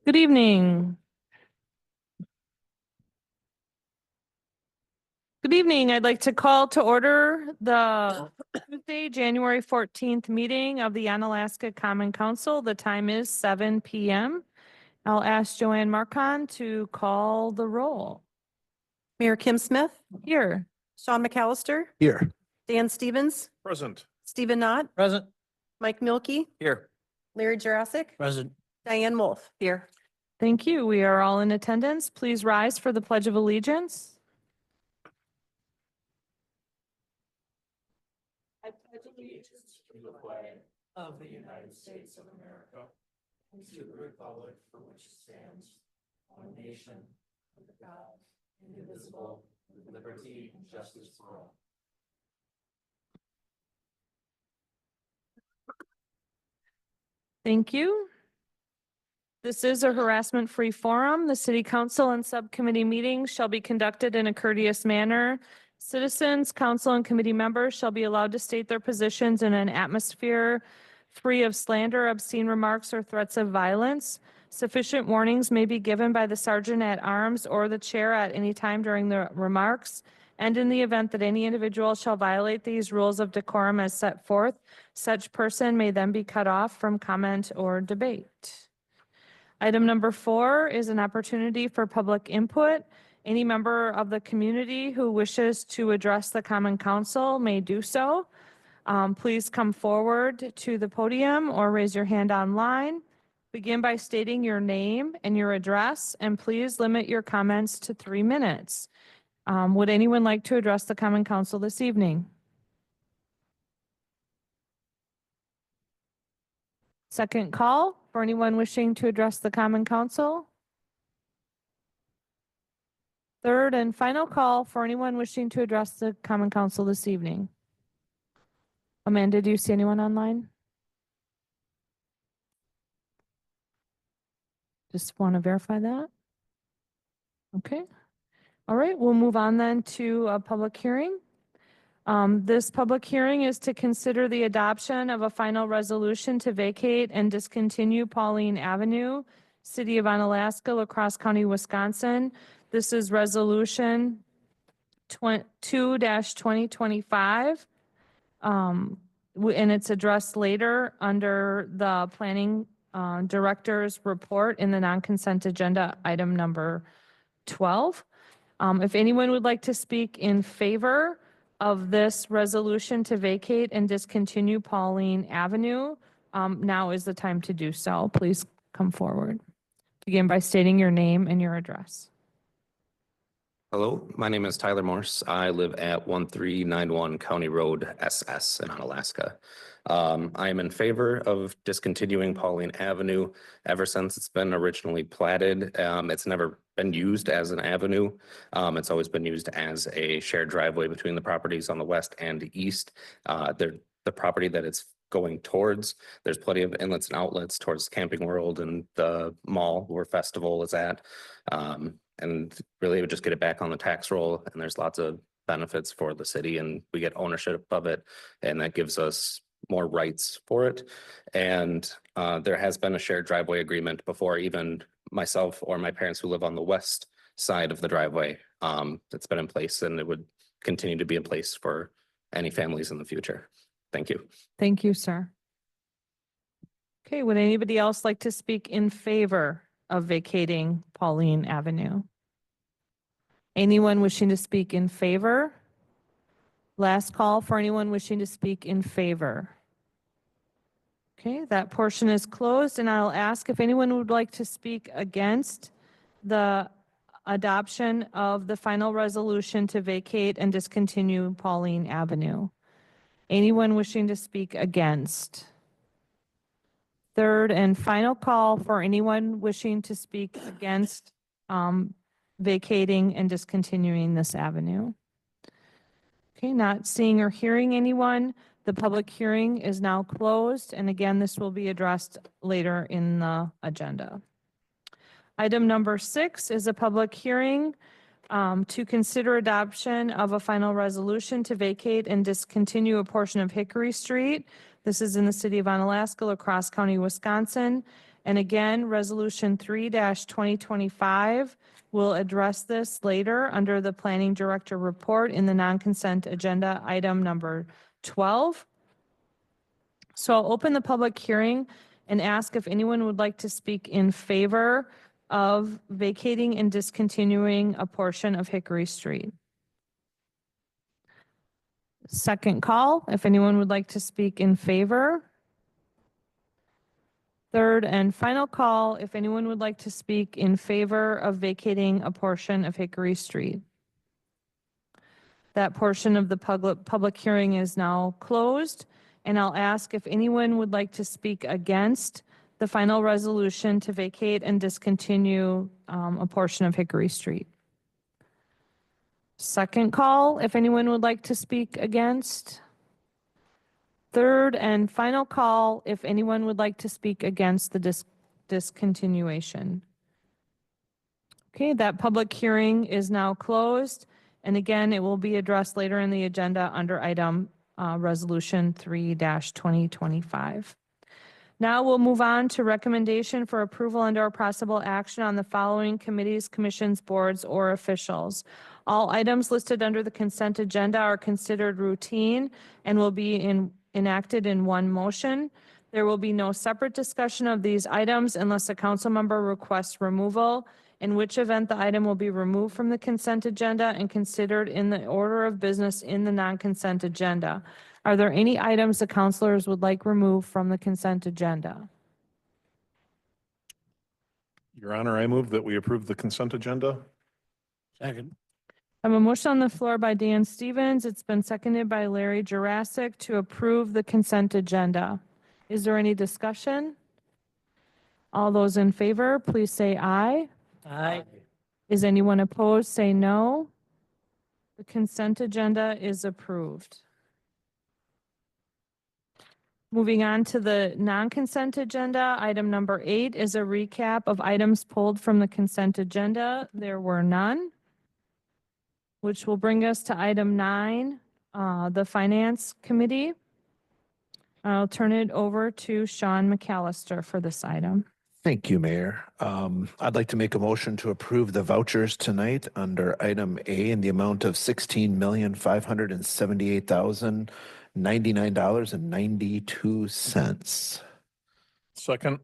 Good evening. Good evening. I'd like to call to order the Tuesday, January 14th meeting of the Onalaska Common Council. The time is 7 p.m. I'll ask Joanne Marcon to call the roll. Mayor Kim Smith, Here. Sean McAllister, Here. Dan Stevens, Present. Stephen Knott, Present. Mike Milkey, Here. Larry Jurassic, Present. Diane Wolf here. Thank you. We are all in attendance. Please rise for the Pledge of Allegiance. I pledge allegiance to the flag of the United States of America and to the republic for which it stands, one nation, under God, indivisible, with liberty and justice for all. Thank you. This is a harassment-free forum. The city council and subcommittee meetings shall be conducted in a courteous manner. Citizens, council, and committee members shall be allowed to state their positions in an atmosphere free of slander, obscene remarks, or threats of violence. Sufficient warnings may be given by the sergeant at arms or the chair at any time during the remarks. And in the event that any individual shall violate these rules of decorum as set forth, such person may then be cut off from comment or debate. Item number 4 is an opportunity for public input. Any member of the community who wishes to address the Common Council may do so. Please come forward to the podium or raise your hand online. Begin by stating your name and your address, and please limit your comments to 3 minutes. Would anyone like to address the Common Council this evening? Second call for anyone wishing to address the Common Council. Third and final call for anyone wishing to address the Common Council this evening. Amanda, do you see anyone online? Just want to verify that. Okay. All right, we'll move on then to a public hearing. This public hearing is to consider the adoption of a final resolution to vacate and discontinue Pauline Avenue, City of Onalaska, La Crosse County, Wisconsin. This is resolution 2-2025. And it's addressed later under the planning director's report in the non-consent agenda item number 12. If anyone would like to speak in favor of this resolution to vacate and discontinue Pauline Avenue, now is the time to do so. Please come forward. Begin by stating your name and your address. Hello, my name is Tyler Morse. I live at 1391 County Road SS in Onalaska. I am in favor of discontinuing Pauline Avenue ever since it's been originally platted. It's never been used as an avenue. It's always been used as a shared driveway between the properties on the west and the east. The property that it's going towards, there's plenty of inlets and outlets towards Camping World and the mall where Festival is at. And really it would just get it back on the tax roll, and there's lots of benefits for the city, and we get ownership of it, and that gives us more rights for it. And there has been a shared driveway agreement before even myself or my parents who live on the west side of the driveway. That's been in place, and it would continue to be in place for any families in the future. Thank you. Thank you, sir. Okay, would anybody else like to speak in favor of vacating Pauline Avenue? Anyone wishing to speak in favor? Last call for anyone wishing to speak in favor. Okay, that portion is closed, and I'll ask if anyone would like to speak against the adoption of the final resolution to vacate and discontinue Pauline Avenue. Anyone wishing to speak against? Third and final call for anyone wishing to speak against vacating and discontinuing this avenue. Okay, not seeing or hearing anyone. The public hearing is now closed, and again, this will be addressed later in the agenda. Item number 6 is a public hearing to consider adoption of a final resolution to vacate and discontinue a portion of Hickory Street. This is in the city of Onalaska, La Crosse County, Wisconsin. And again, Resolution 3-2025 will address this later under the Planning Director report in the non-consent agenda item number 12. So I'll open the public hearing and ask if anyone would like to speak in favor of vacating and discontinuing a portion of Hickory Street. Second call, if anyone would like to speak in favor. Third and final call, if anyone would like to speak in favor of vacating a portion of Hickory Street. That portion of the public hearing is now closed, and I'll ask if anyone would like to speak against the final resolution to vacate and discontinue a portion of Hickory Street. Second call, if anyone would like to speak against. Third and final call, if anyone would like to speak against the discontinuation. Okay, that public hearing is now closed. And again, it will be addressed later in the agenda under item Resolution 3-2025. Now we'll move on to recommendation for approval and/or possible action on the following committees, commissions, boards, or officials. All items listed under the consent agenda are considered routine and will be enacted in one motion. There will be no separate discussion of these items unless a council member requests removal, in which event the item will be removed from the consent agenda and considered in the order of business in the non-consent agenda. Are there any items the councilors would like removed from the consent agenda? Your Honor, I move that we approve the consent agenda. Second. I have a motion on the floor by Dan Stevens. It's been seconded by Larry Jurassic to approve the consent agenda. Is there any discussion? All those in favor, please say aye. Aye. Is anyone opposed? Say no. The consent agenda is approved. Moving on to the non-consent agenda, item number 8 is a recap of items pulled from the consent agenda. There were none, which will bring us to item 9, the Finance Committee. I'll turn it over to Sean McAllister for this item. Thank you, Mayor. I'd like to make a motion to approve the vouchers tonight under item A in the amount of $16,578,099.92. Second.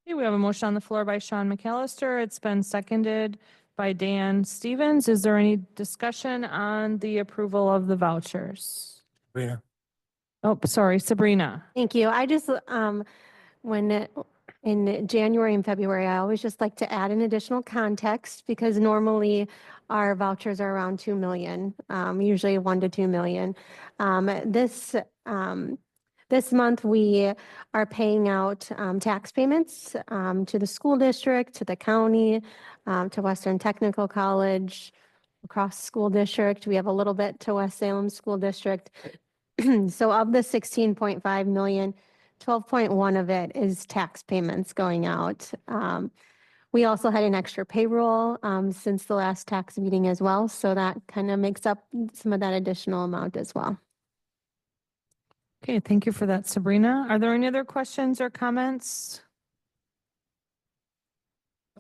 Okay, we have a motion on the floor by Sean McAllister. It's been seconded by Dan Stevens. Is there any discussion on the approval of the vouchers? Sabrina. Oh, sorry, Sabrina. Thank you. I just, in January and February, I always just like to add an additional context because normally our vouchers are around 2 million, usually 1 to 2 million. This month, we are paying out tax payments to the school district, to the county, to Western Technical College, across school district. We have a little bit to West Salem School District. So of the 16.5 million, 12.1 of it is tax payments going out. We also had an extra payroll since the last tax meeting as well. So that kind of makes up some of that additional amount as well. Okay, thank you for that, Sabrina. Are there any other questions or comments?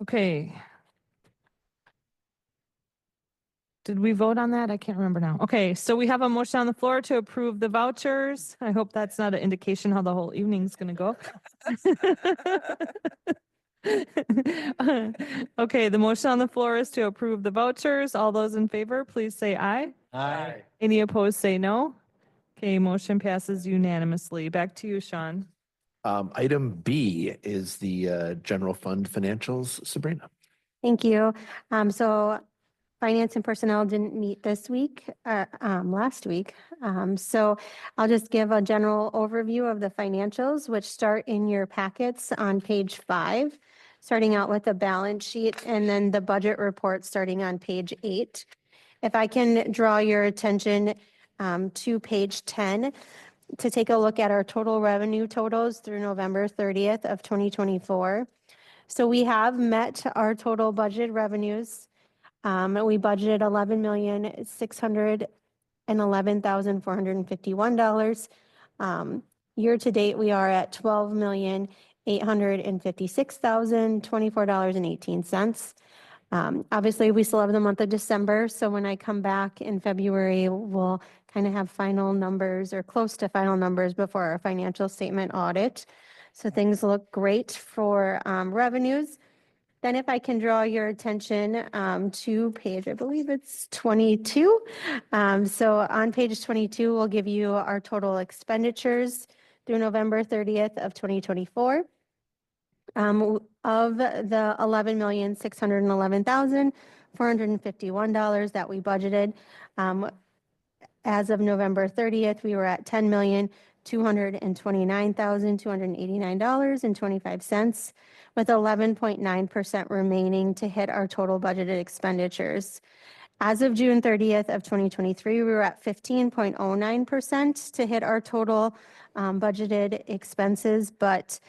Okay. Did we vote on that? I can't remember now. Okay, so we have a motion on the floor to approve the vouchers. I hope that's not an indication how the whole evening's going to go. Okay, the motion on the floor is to approve the vouchers. All those in favor, please say aye. Aye. Any opposed, say no. Okay, motion passes unanimously. Back to you, Sean. Item B is the general fund financials. Sabrina. Thank you. So Finance and Personnel didn't meet this week, last week. So I'll just give a general overview of the financials, which start in your packets on page 5, starting out with the balance sheet and then the budget report starting on page 8. If I can draw your attention to page 10 to take a look at our total revenue totals through November 30th of 2024. So we have met our total budget revenues. We budgeted $11,611,451. Year to date, we are at $12,856,024.18. Obviously, we still have the month of December, so when I come back in February, we'll kind of have final numbers or close to final numbers before our financial statement audit. So things look great for revenues. Then if I can draw your attention to page, I believe it's 22. So on page 22, we'll give you our total expenditures through November 30th of 2024. Of the $11,611,451 that we budgeted, as of November 30th, we were at $10,229,289.25, with 11.9% remaining to hit our total budgeted expenditures. As of June 30th of 2023, we were at 15.09% to hit our total budgeted expenses, but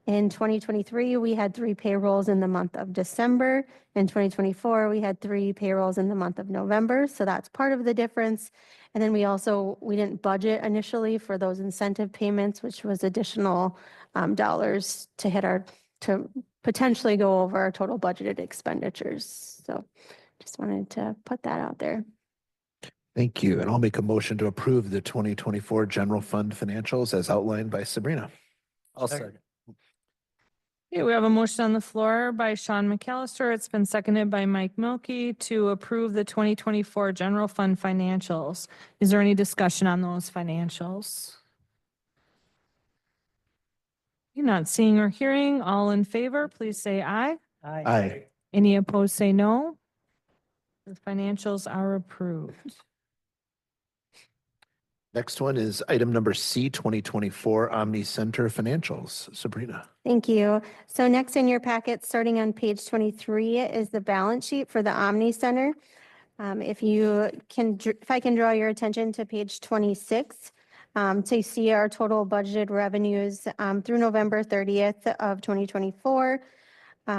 in 2023, we had 3 payrolls in the month of December. In 2024, we had 3 payrolls in the month of November, so that's part of the difference. And then we didn't budget initially for those incentive payments, which was additional dollars to potentially go over our total budgeted expenditures. So just wanted to put that out there. Thank you. And I'll make a motion to approve the 2024 general fund financials as outlined by Sabrina. I'll second. Okay, we have a motion on the floor by Sean McAllister. It's been seconded by Mike Milky to approve the 2024 general fund financials. Is there any discussion on those financials? You're not seeing or hearing. All in favor, please say aye. Aye. Any opposed, say no. The financials are approved. Next one is item number C, 2024 Omni Center financials. Sabrina. Thank you. So next in your packet, starting on page 23, is the balance sheet for the Omni Center. If I can draw your attention to page 26, to see our total budgeted revenues through November 30th of 2024.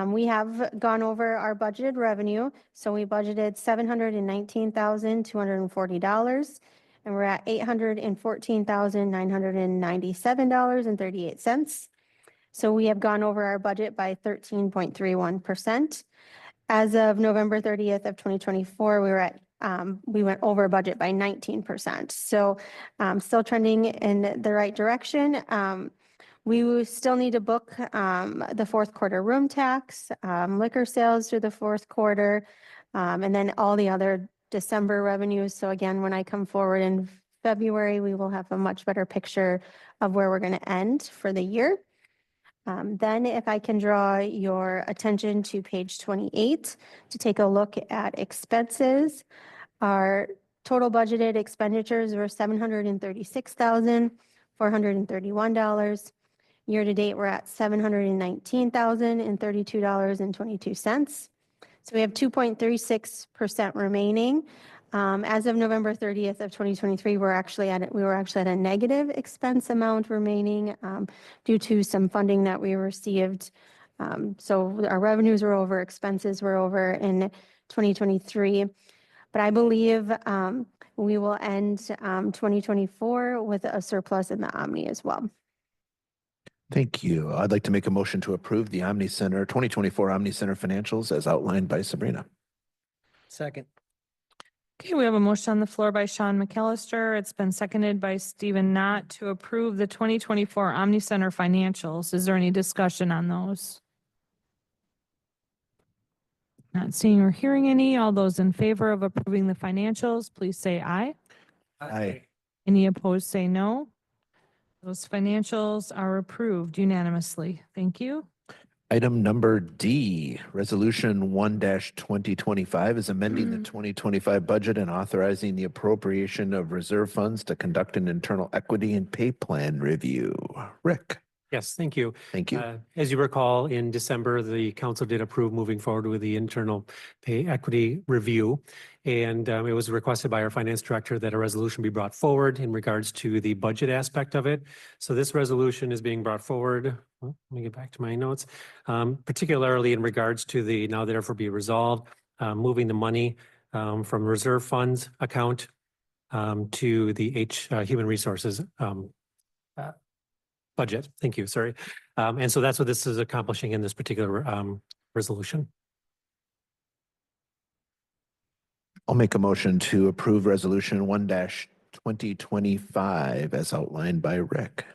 We have gone over our budgeted revenue. So we budgeted $719,240. And we're at $814,997.38. So we have gone over our budget by 13.31%. As of November 30th of 2024, we went over budget by 19%. So still trending in the right direction. We will still need to book the fourth quarter room tax, liquor sales through the fourth quarter, and then all the other December revenues. So again, when I come forward in February, we will have a much better picture of where we're going to end for the year. Then if I can draw your attention to page 28 to take a look at expenses, our total budgeted expenditures were $736,431. Year to date, we're at $719,032.22. So we have 2.36% remaining. As of November 30th of 2023, we were actually at a negative expense amount remaining due to some funding that we received. So our revenues were over, expenses were over in 2023. But I believe we will end 2024 with a surplus in the Omni as well. Thank you. I'd like to make a motion to approve the Omni Center 2024 Omni Center financials as outlined by Sabrina. Second. Okay, we have a motion on the floor by Sean McAllister. It's been seconded by Stephen Knott to approve the 2024 Omni Center financials. Is there any discussion on those? Not seeing or hearing any. All those in favor of approving the financials, please say aye. Aye. Any opposed, say no. Those financials are approved unanimously. Thank you. Item number D, Resolution 1-2025 is amending the 2025 budget and authorizing the appropriation of reserve funds to conduct an internal equity and pay plan review. Rick. Yes, thank you. Thank you. As you recall, in December, the council did approve moving forward with the internal pay equity review. And it was requested by our finance director that a resolution be brought forward in regards to the budget aspect of it. So this resolution is being brought forward. Well, let me get back to my notes, particularly in regards to the now therefore be resolved, moving the money from reserve funds account to the human resources budget. Thank you, sorry. And so that's what this is accomplishing in this particular resolution. I'll make a motion to approve resolution 1-2025 as outlined by Rick.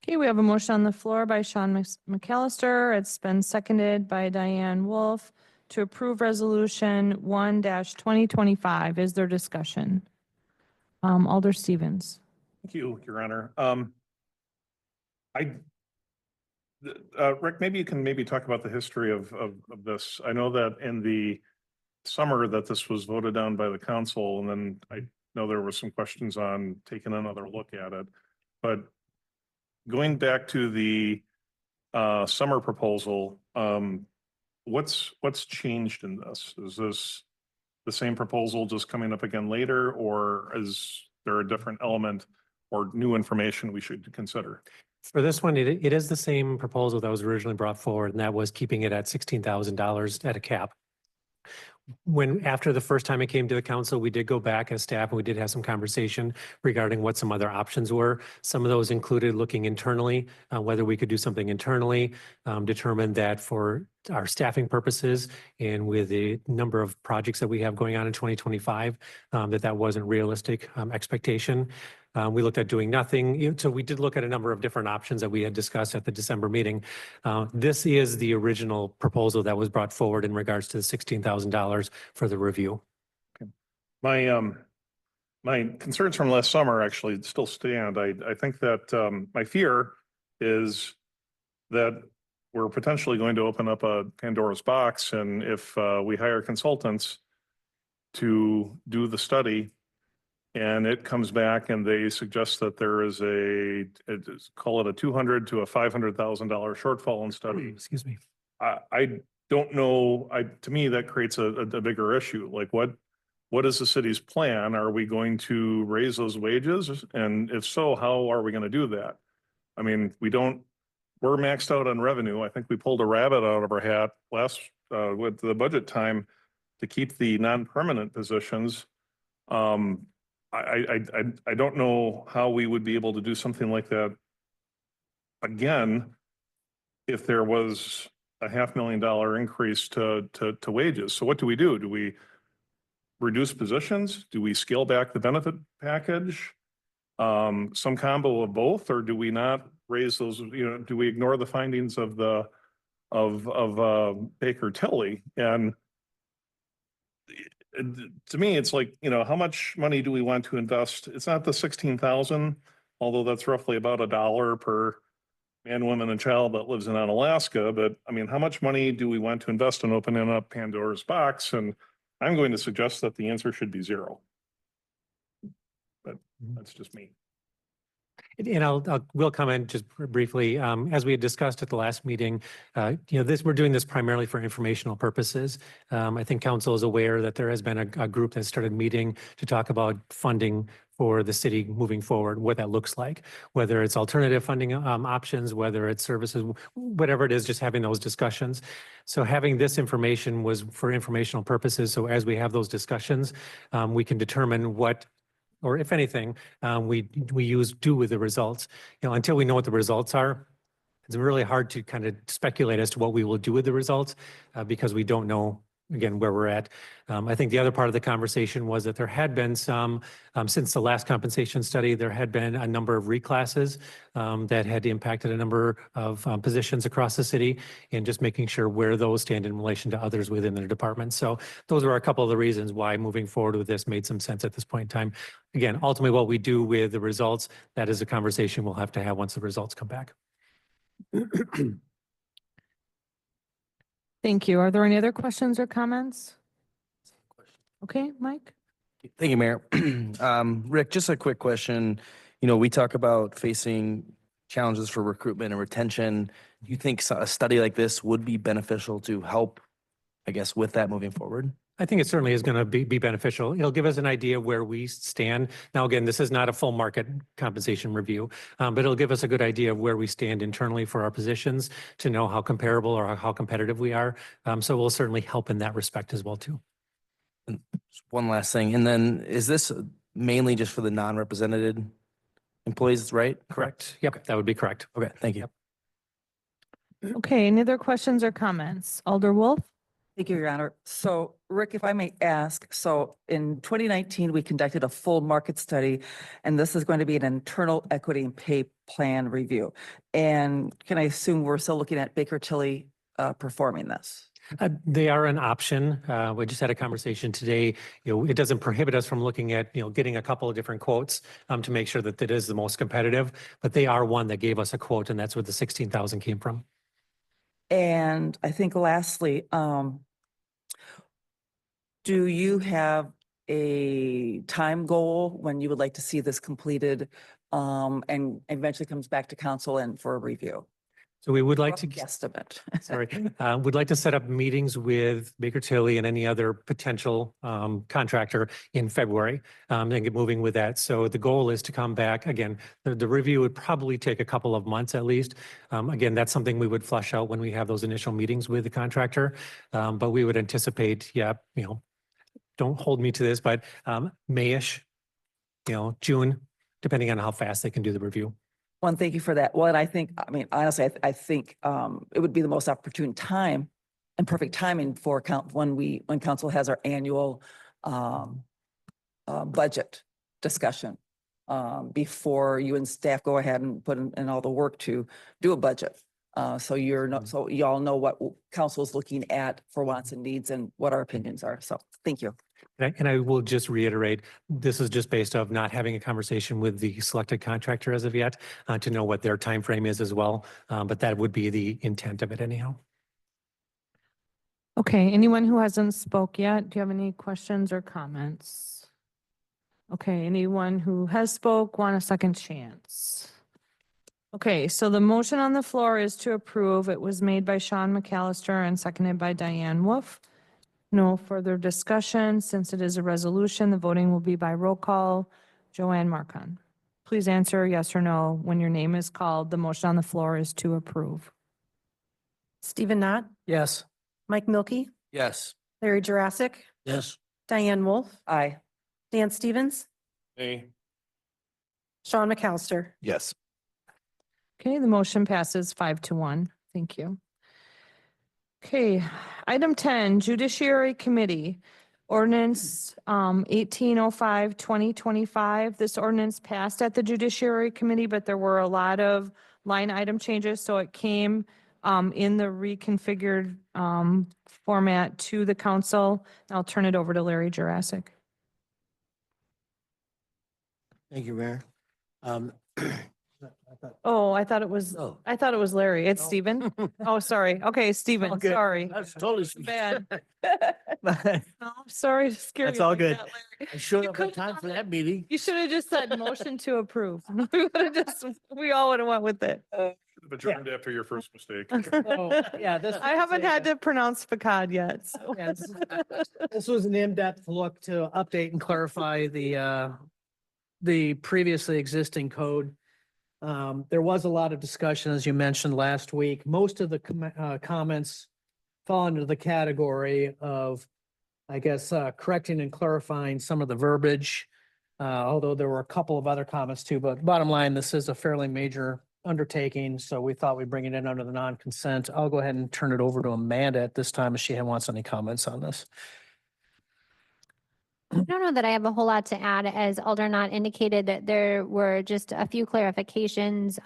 Okay, we have a motion on the floor by Sean McAllister. It's been seconded by Diane Wolf to approve resolution 1-2025. Is there discussion? Alder Stevens. Thank you, Your Honor. Rick, maybe you can talk about the history of this. I know that in the summer that this was voted down by the council, and then I know there were some questions on taking another look at it. But going back to the summer proposal, what's changed in this? Is this the same proposal just coming up again later, or is there a different element or new information we should consider? For this one, it is the same proposal that was originally brought forward, and that was keeping it at $16,000 at a cap. After the first time it came to the council, we did go back as staff and we did have some conversation regarding what some other options were. Some of those included looking internally, whether we could do something internally, determined that for our staffing purposes and with the number of projects that we have going on in 2025, that wasn't realistic expectation. We looked at doing nothing. So we did look at a number of different options that we had discussed at the December meeting. This is the original proposal that was brought forward in regards to the $16,000 for the review. Okay. My concerns from last summer actually still stand. I think that my fear is that we're potentially going to open up a Pandora's box, and if we hire consultants to do the study, and it comes back and they suggest that there is call it a $200,000 to a $500,000 shortfall in study. Excuse me. I don't know. To me, that creates a bigger issue. Like what is the city's plan? Are we going to raise those wages? And if so, how are we going to do that? I mean, we're maxed out on revenue. I think we pulled a rabbit out of our hat with the budget time to keep the non-permanent positions. I don't know how we would be able to do something like that again if there was a $500,000 increase to wages. So what do? Do we reduce positions? Do we scale back the benefit package? Some combo of both, or do we not raise those? Do we ignore the findings of Baker Tilly? And to me, it's like, how much money do we want to invest? It's not the 16,000, although that's roughly about $1 per man, woman, and child that lives in Alaska. But I mean, how much money do we want to invest in opening up Pandora's box? And I'm going to suggest that the answer should be zero. But that's just me. And we'll comment just briefly. As we had discussed at the last meeting, we're doing this primarily for informational purposes. I think council is aware that there has been a group that started meeting to talk about funding for the city moving forward, what that looks like, whether it's alternative funding options, whether it's services, whatever it is, just having those discussions. So having this information was for informational purposes. So as we have those discussions, we can determine what, or if anything, we do with the results. Until we know what the results are, it's really hard to kind of speculate as to what we will do with the results because we don't know, again, where we're at. I think the other part of the conversation was that there had been some, since the last compensation study, there had been a number of reclasses that had impacted a number of positions across the city, and just making sure where those stand in relation to others within the department. So those were a couple of the reasons why moving forward with this made some sense at this point in time. Again, ultimately what we do with the results, that is a conversation we'll have to have once the results come back. Thank you. Are there any other questions or comments? Okay, Mike? Thank you, Mayor. Rick, just a quick question. We talk about facing challenges for recruitment and retention. Do you think a study like this would be beneficial to help, I guess, with that moving forward? I think it certainly is going to be beneficial. It'll give us an idea where we stand. Now, again, this is not a full market compensation review, but it'll give us a good idea of where we stand internally for our positions to know how comparable or how competitive we are. So we'll certainly help in that respect as well, too. And one last thing. And then is this mainly just for the non-represented employees, right? Correct. Yep, that would be correct. Okay, thank you. Okay, any other questions or comments? Alder Wolf? Thank you, Your Honor. So Rick, if I may ask, so in 2019, we conducted a full market study, and this is going to be an internal equity and pay plan review. And can I assume we're still looking at Baker Tilly performing this? They are an option. We just had a conversation today. It doesn't prohibit us from looking at, getting a couple of different quotes to make sure that it is the most competitive, but they are one that gave us a quote, and that's where the 16,000 came from. And I think lastly, do you have a time goal when you would like to see this completed and eventually comes back to council and for a review? So we would like to, Guesstimate. sorry, would like to set up meetings with Baker Tilly and any other potential contractor in February and get moving with that. So the goal is to come back again. The review would probably take a couple of months at least. Again, that's something we would flush out when we have those initial meetings with the contractor. But we would anticipate, don't hold me to this, but May-ish, June, depending on how fast they can do the review. One, thank you for that. Well, and I think, honestly, I think it would be the most opportune time and perfect timing for when council has our annual budget discussion before you and staff go ahead and put in all the work to do a budget. So so y'all know what council is looking at for wants and needs and what our opinions are. So thank you. And I will just reiterate, this is just based off not having a conversation with the selected contractor as of yet to know what their time frame is as well. But that would be the intent of it anyhow. Okay, anyone who hasn't spoke yet, do you have any questions or comments? Okay, anyone who has spoke, want a second chance? Okay, so the motion on the floor is to approve. It was made by Sean McAllister and seconded by Diane Wolf. No further discussion. Since it is a resolution, the voting will be by roll call. Joanne Marcon, please answer yes or no when your name is called. The motion on the floor is to approve. Stephen Knott, Yes. Mike Milky, Yes. Larry Jurassic, Yes. Diane Wolf, Aye. Dan Stevens, Hey. Sean McAllister. Yes. Okay, the motion passes 5-1. Thank you. Okay, item 10, Judiciary Committee, ordinance 1805-2025. This ordinance passed at the Judiciary Committee, but there were a lot of line item changes, so it came in the reconfigured format to the council. I'll turn it over to Larry Jurassic. Thank you, Mayor. Oh, I thought it was Larry. It's No. Stephen. Oh, sorry. Okay, Stephen, Okay. sorry. That's totally. Bad. Oh, I'm sorry to scare you. That's all like good. that, Larry. I showed You up on could time have for done that meeting. You should have just said motion to approve. We all would have went with it. Adjourned after your first mistake. Yeah, this. I haven't had to pronounce facade yet. so. Yeah, this was an in-depth look to update and clarify the previously existing code. There was a lot of discussion, as you mentioned last week. Most of the comments fall into the category of, I guess, correcting and clarifying some of the verbiage. Although there were a couple of other comments too, but bottom line, this is a fairly major undertaking, so we thought we'd bring it in under the non-consent. I'll go ahead and turn it over to Amanda at this time if she wants any comments on this. I don't know that I have a whole lot to add, as Alder Knott indicated that there were just a few clarifications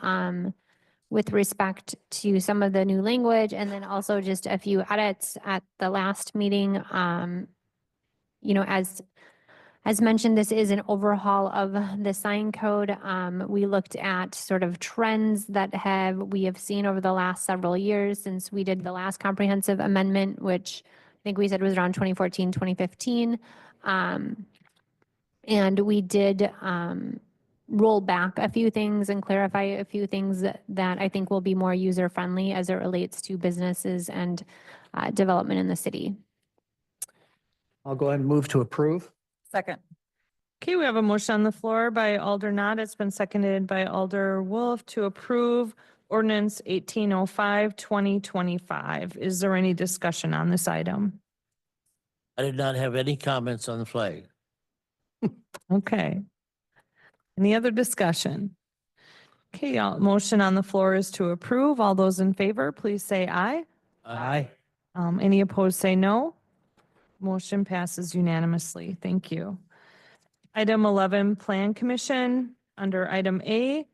with respect to some of the new language, and then also just a few edits at the last meeting. As mentioned, this is an overhaul of the sign code. We looked at sort of trends that we have seen over the last several years since we did the last comprehensive amendment, which I think we said was around 2014, 2015. And we did roll back a few things and clarify a few things that I think will be more user-friendly as it relates to businesses and development in the city. I'll go ahead and move to approve. Second. Okay, we have a motion on the floor by Alder Knott. It's been seconded by Alder Wolf to approve ordinance 1805-2025. Is there any discussion on this item? I did not have any comments on the flag. Okay. Any other discussion? Okay, motion on the floor is to approve. All those in favor, please say aye. Aye. Any opposed, say no. Motion passes unanimously. Thank you. Item 11, Plan Commission, under item A.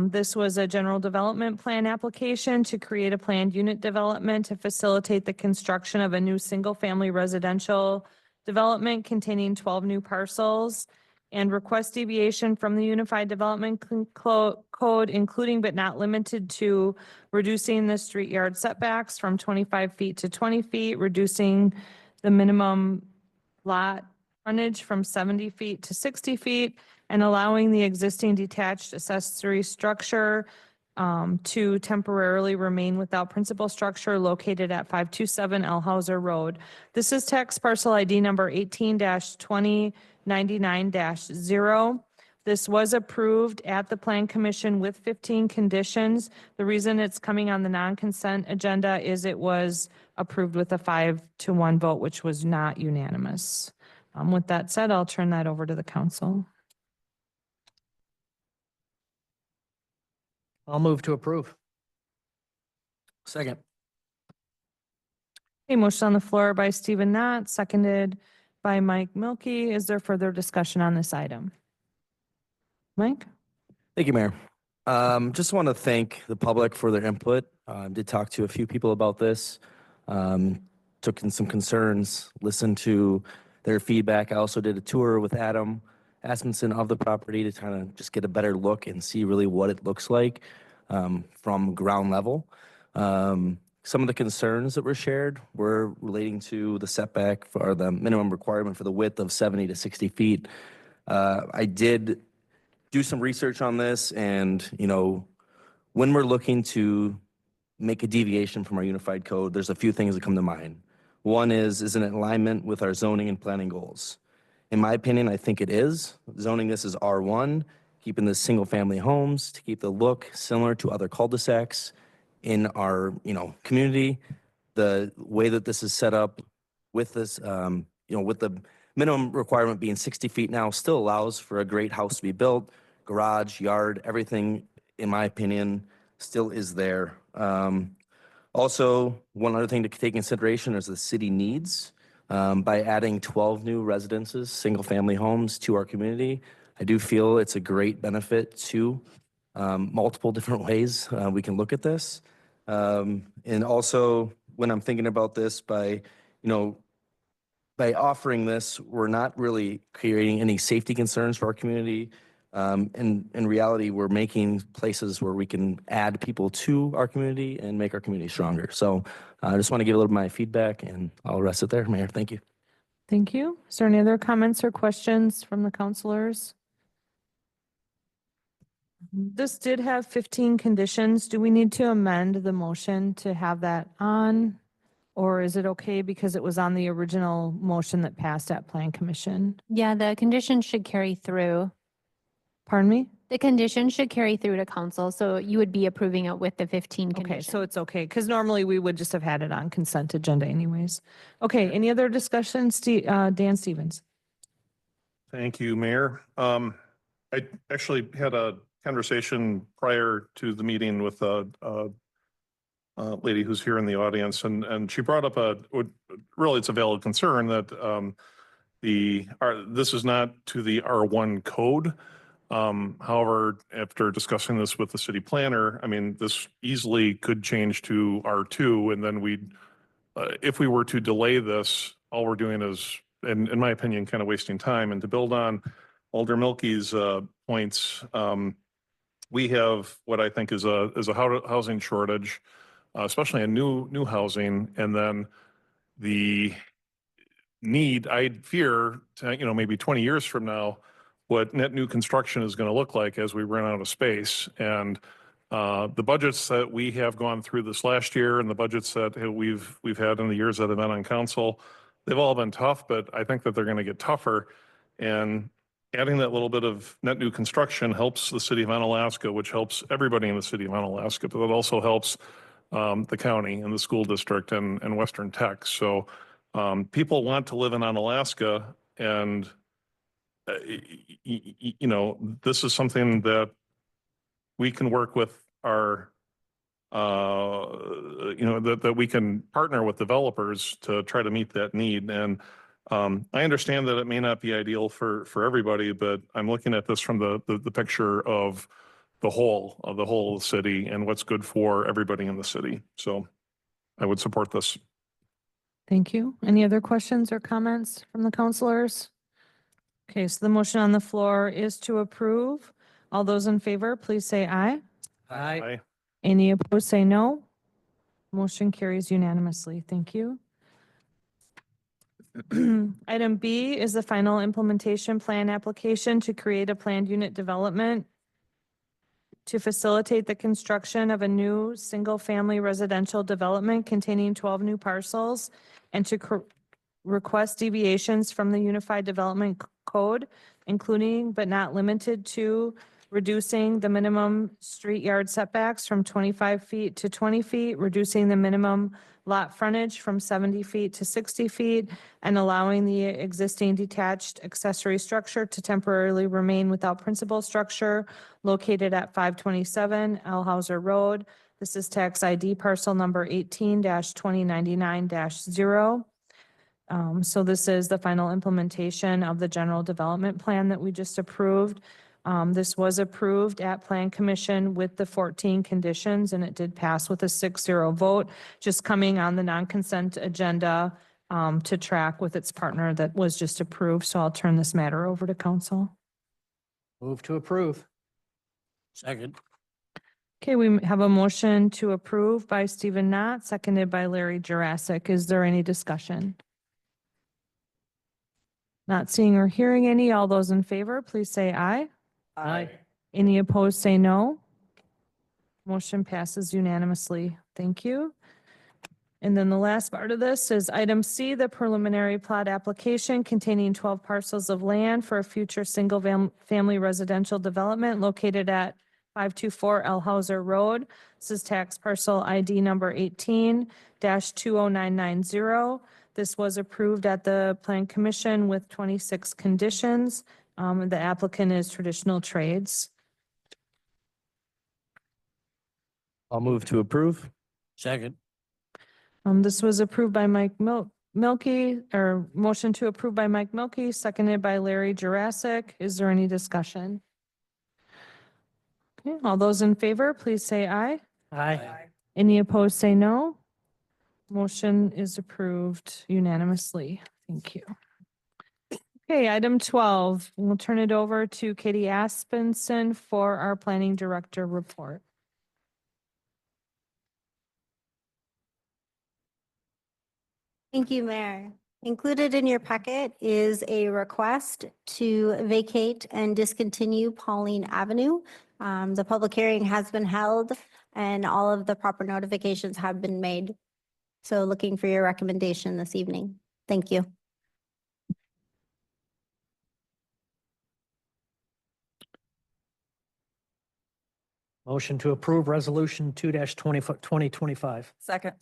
This was a general development plan application to create a planned unit development to facilitate the construction of a new single-family residential development containing 12 new parcels and request deviation from the Unified Development Code, including but not limited to reducing the street yard setbacks from 25 feet to 20 feet, reducing the minimum lot frontage from 70 feet to 60 feet, and allowing the existing detached accessory structure to temporarily remain without principal structure located at 527 El Hauser Road. This is tax parcel ID number 18-2099-0. This was approved at the Plan Commission with 15 conditions. The reason it's coming on the non-consent agenda is it was approved with a 5-1 vote, which was not unanimous. With that said, I'll turn that over to the council. I'll move to approve. Second. A motion on the floor by Stephen Knott, seconded by Mike Milky. Is there further discussion on this item? Mike? Thank you, Mayor. Just want to thank the public for their input. Did talk to a few people about this. Took in some concerns, listened to their feedback. I also did a tour with Adam Asmunsen of the property to kind of just get a better look and see really what it looks like from ground level. Some of the concerns that were shared were relating to the setback or the minimum requirement for the width of 70 to 60 feet. I did do some research on this, and when we're looking to make a deviation from our unified code, there's a few things that come to mind. One is it in alignment with our zoning and planning goals? In my opinion, I think it is. Zoning this is R1, keeping this single-family homes to keep the look similar to other cul-de-sacs in our community. The way that this is set up with this, with the minimum requirement being 60 feet now, still allows for a great house to be built, garage, yard, everything, in my opinion, still is there. Also, one other thing to take into consideration is the city needs. By adding 12 new residences, single-family homes to our community, I do feel it's a great benefit to multiple different ways we can look at this. And also, when I'm thinking about this, by offering this, we're not really creating any safety concerns for our community. In reality, we're making places where we can add people to our community and make our community stronger. So I just want to give a little bit of my feedback, and I'll rest it there, Mayor. Thank you. Thank you. Is there any other comments or questions from the counselors? This did have 15 conditions. Do we need to amend the motion to have that on? Or is it okay because it was on the original motion that passed at Plan Commission? Yeah, the conditions should carry through. Pardon me? The condition should carry through to council, so you would be approving it with the 15 Okay, conditions. so it's okay, because normally we would just have had it on consent agenda anyways. Okay, any other discussion? Dan Stevens. Thank you, Mayor. I actually had a conversation prior to the meeting with a lady who's here in the audience, and she brought up really it's a valid concern that this is not to the R1 code. However, after discussing this with the city planner, I mean, this easily could change to R2, and then if we were to delay this, all we're doing is, in my opinion, kind of wasting time. And to build on Alder Milky's points, we have what I think is a housing shortage, especially in new housing, and then the need, I fear, to, maybe 20 years from now, what net new construction is going to look like as we run out of space. And the budgets that we have gone through this last year and the budgets that we've had in the years that have been on council, they've all been tough, but I think that they're going to get tougher. And adding that little bit of net new construction helps the city of Onalaska, which helps everybody in the city of Onalaska, but it also helps the county and the school district and Western Tech. So people want to live in Onalaska, and this is something that we can work with our, that we can partner with developers to try to meet that need. And I understand that it may not be ideal for everybody, but I'm looking at this from the picture of the whole of the city and what's good for everybody in the city. So I would support this. Thank you. Any other questions or comments from the counselors? Okay, so the motion on the floor is to approve. All those in favor, please say aye. Aye. Any opposed, say no. Motion carries unanimously. Thank you. Item B is the final implementation plan application to create a planned unit development to facilitate the construction of a new single-family residential development containing 12 new parcels and to request deviations from the Unified Development Code, including but not limited to reducing the minimum street yard setbacks from 25 feet to 20 feet, reducing the minimum lot frontage from 70 feet to 60 feet, and allowing the existing detached accessory structure to temporarily remain without principal structure located at 527 L Hauser Road. This is tax ID parcel number 18-2099-0. So this is the final implementation of the general development plan that we just approved. This was approved at Plan Commission with the 14 conditions, and it did pass with a 6-0 vote, just coming on the non-consent agenda to track with its partner that was just approved. So I'll turn this matter over to council. Move to approve. Second. Okay, we have a motion to approve by Stephen Knott, seconded by Larry Jurassic. Is there any discussion? Not seeing or hearing any. All those in favor, please say aye. Aye. Any opposed, say no. Motion passes unanimously. Thank you. And then the last part of this is item C, the preliminary plat application containing 12 parcels of land for a future single-family residential development located at 524 L Hauser Road. This is tax parcel ID number 18-20990. This was approved at the Plan Commission with 26 conditions. The applicant is Traditional Trades. I'll move to approve. Second. This was approved by Mike Milky, or motion to approve by Mike Milky, seconded by Larry Jurassic. Is there any discussion? Okay, all those in favor, please say aye. Aye. Any opposed, say no. Motion is approved unanimously. Thank you. Okay, item 12, we'll turn it over to Katie Aspenson for our planning director report. Thank you, Mayor. Included in your packet is a request to vacate and discontinue Pauline Avenue. The public hearing has been held and all of the proper notifications have been made. So looking for your recommendation this evening. Thank you. Motion to approve resolution 2-2025. Second.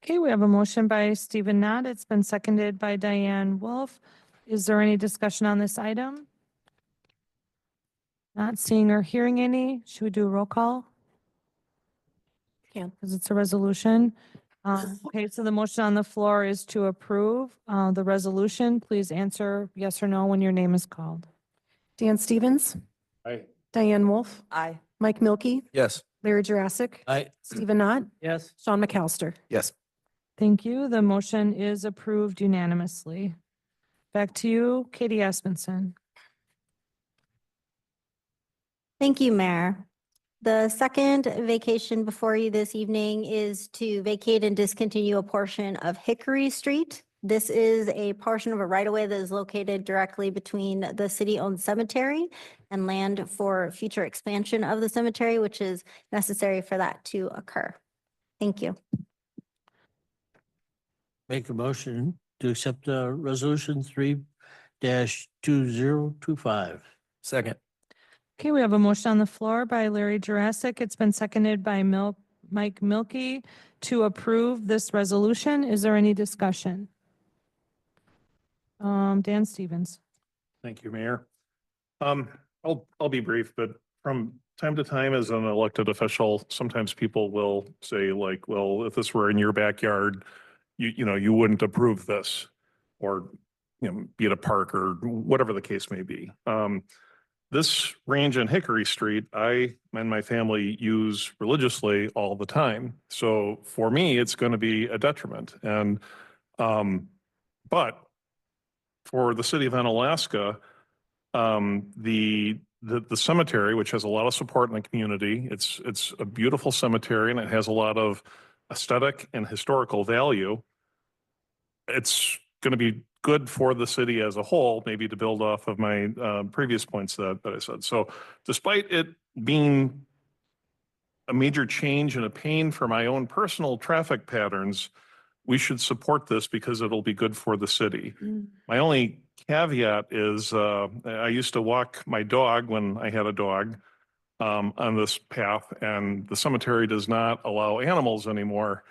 Okay, we have a motion by Stephen Knott. It's been seconded by Diane Wolf. Is there any discussion on this item? Not seeing or hearing any. Should we do a roll call? Yeah. Because it's a resolution. Okay, so the motion on the floor is to approve the resolution. Please answer yes or no when your name is called. Dan Stevens, Aye. Diane Wolf, Aye. Mike Milky, Yes. Larry Jurassic, Aye. Stephen Knott, Yes. Sean McAllister. Yes. Thank you. The motion is approved unanimously. Back to you, Katie Aspenson. Thank you, Mayor. The second vacation before you this evening is to vacate and discontinue a portion of Hickory Street. This is a portion of a right-of-way that is located directly between the city-owned cemetery and land for future expansion of the cemetery, which is necessary for that to occur. Thank you. Make a motion to accept resolution 3-2025. Second. Okay, we have a motion on the floor by Larry Jurassic. It's been seconded by Mike Milky to approve this resolution. Is there any discussion? Dan Stevens. Thank you, Mayor. I'll be brief, but from time to time as an elected official, sometimes people will say like, well, if this were in your backyard, you know, you wouldn't approve this. Or, you know, be it a park or whatever the case may be. This range in Hickory Street, I and my family use religiously all the time. So for me, it's going to be a detriment. And, but for the city of Onalaska, the cemetery, which has a lot of support in the community, it's a beautiful cemetery and it has a lot of aesthetic and historical value. It's going to be good for the city as a whole, maybe to build off of my previous points that I said. So despite it being a major change and a pain for my own personal traffic patterns, we should support this because it'll be good for the city. My only caveat is I used to walk my dog when I had a dog on this path, and the cemetery does not allow animals anymore.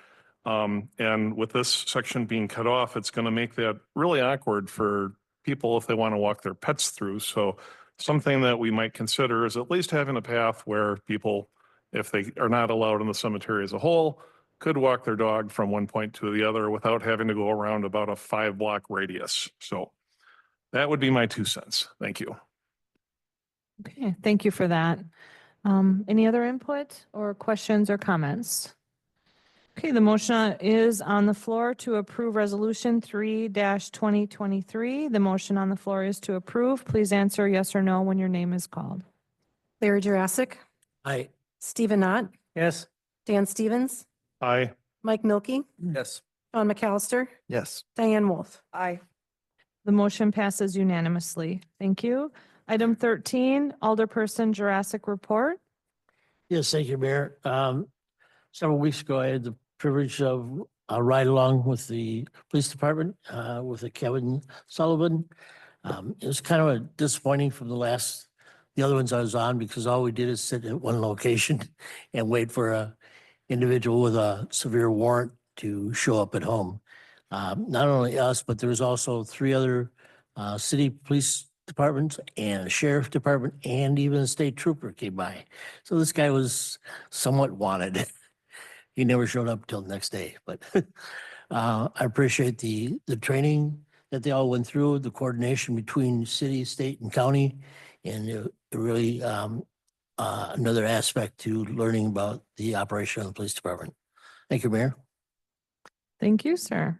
And with this section being cut off, it's going to make that really awkward for people if they want to walk their pets through. So something that we might consider is at least having a path where people, if they are not allowed in the cemetery as a whole, could walk their dog from one point to the other without having to go around about a 5-block radius. So that would be my 2 cents. Thank you. Okay, thank you for that. Any other input or questions or comments? Okay, the motion is on the floor to approve Resolution 3-2023. The motion on the floor is to approve. Please answer yes or no when your name is called. Larry Jurassic, Aye. Stephen Knott, Yes. Dan Stevens, Aye. Mike Milky, Yes. Sean McAllister, Yes. Diane Wolf. Aye. The motion passes unanimously. Thank you. Item 13, Alderperson Jurassic Report. Yes, thank you, Mayor. Several weeks ago, I had the privilege of a ride along with the police department, with Kevin Sullivan. It was kind of disappointing from the other ones I was on, because all we did is sit at one location and wait for a individual with a severe warrant to show up at home. Not only us, but there was also 3 other city police departments and a sheriff department and even a state trooper came by. So this guy was somewhat wanted. He never showed up till the next day, but I appreciate the training that they all went through, the coordination between city, state, and county, and it really another aspect to learning about the operation of the police department. Thank you, Mayor. Thank you, sir.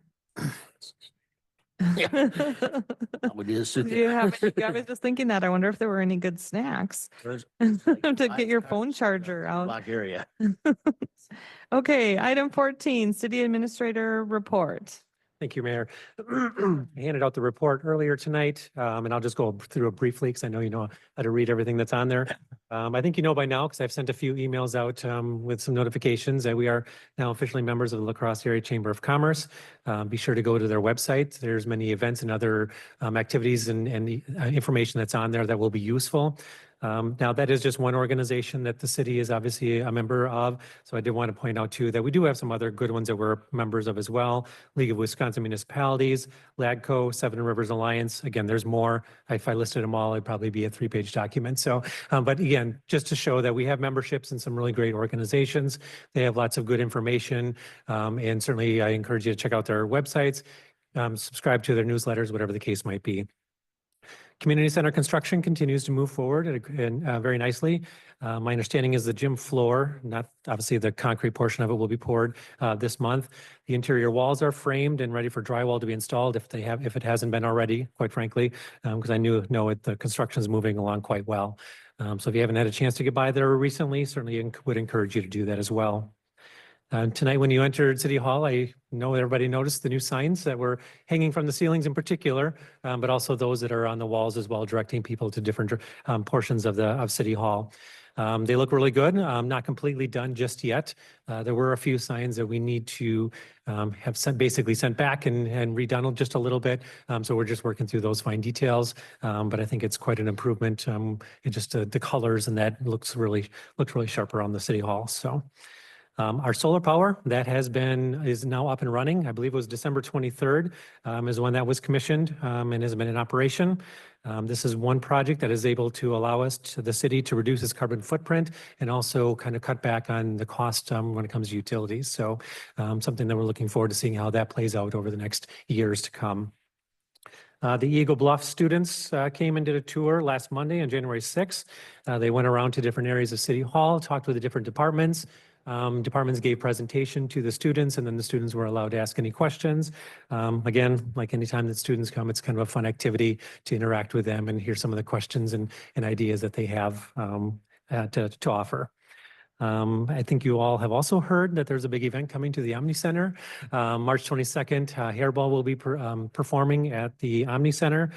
We did sit Do you there. have, I was just thinking that. I wonder if there were any good snacks There's to get your 5 phone cars charger out. Block area. Okay, item 14, City Administrator Report. Thank you, Mayor. I handed out the report earlier tonight, and I'll just go through it briefly because I know you know how to read everything that's on there. I think you know by now because I've sent a few emails out with some notifications that we are now officially members of the La Crosse Area Chamber of Commerce. Be sure to go to their website. There's many events and other activities and information that's on there that will be useful. Now, that is just one organization that the city is obviously a member of. So I did want to point out too that we do have some other good ones that we're members of as well. League of Wisconsin Municipalities, LADCO, Seven Rivers Alliance. Again, there's more. If I listed them all, it'd probably be a 3-page document. So, but again, just to show that we have memberships in some really great organizations. They have lots of good information. And certainly I encourage you to check out their websites, subscribe to their newsletters, whatever the case might be. Community center construction continues to move forward and very nicely. My understanding is the gym floor, not obviously the concrete portion of it, will be poured this month. The interior walls are framed and ready for drywall to be installed if it hasn't been already, quite frankly, because I know the construction is moving along quite well. So if you haven't had a chance to get by there recently, certainly would encourage you to do that as well. Tonight, when you entered City Hall, I know everybody noticed the new signs that were hanging from the ceilings in particular, but also those that are on the walls as well, directing people to different portions of City Hall. They look really good, not completely done just yet. There were a few signs that we need to have basically sent back and redone just a little bit. So we're just working through those fine details. But I think it's quite an improvement. It just the colors and that looks really sharp around the City Hall. So. Our solar power, that is now up and running. I believe it was December 23rd is when that was commissioned and has been in operation. This is one project that is able to allow the city to reduce its carbon footprint and also kind of cut back on the cost when it comes to utilities. So something that we're looking forward to seeing how that plays out over the next years to come. The Eagle Bluff students came and did a tour last Monday on January 6th. They went around to different areas of City Hall, talked with the different departments. Departments gave presentation to the students, and then the students were allowed to ask any questions. Again, like anytime that students come, it's kind of a fun activity to interact with them and hear some of the questions and ideas that they have to offer. I think you all have also heard that there's a big event coming to the Omni Center. March 22nd, Hairball will be performing at the Omni Center.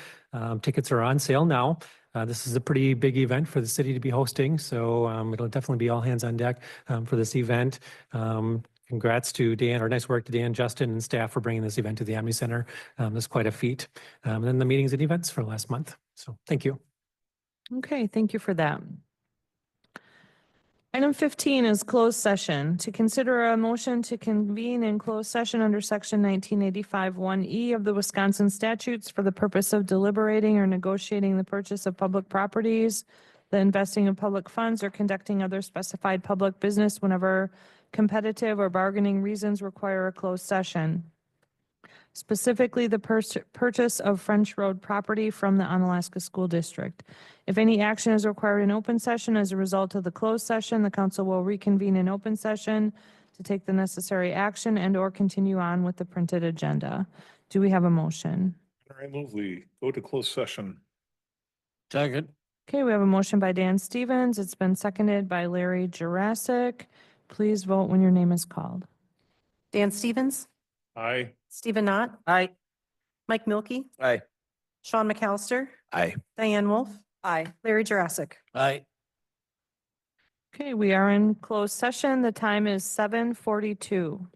Tickets are on sale now. This is a pretty big event for the city to be hosting, so it'll definitely be all hands on deck for this event. Congrats to Dan, or nice work to Dan, Justin, and staff for bringing this event to the Omni Center. It's quite a feat. And then the meetings and events for last month. So thank you. Okay, thank you for that. Item 15 is closed session. To consider a motion to convene in closed session under section 1985 1E of the Wisconsin statutes for the purpose of deliberating or negotiating the purchase of public properties, the investing of public funds, or conducting other specified public business whenever competitive or bargaining reasons require a closed session. Specifically, the purchase of French Road property from the Onalaska School District. If any action is required in open session as a result of the closed session, the council will reconvene in open session to take the necessary action and/or continue on with the printed agenda. Do we have a motion? I move we go to closed session. Second. Okay, we have a motion by Dan Stevens. It's been seconded by Larry Jurassic. Please vote when your name is called. Dan Stevens, Aye. Stephen Knott, Aye. Mike Milky, Aye. Sean McAllister, Aye. Diane Wolf, Aye. Larry Jurassic. Aye. Okay, we are in closed session. The time is 7:42.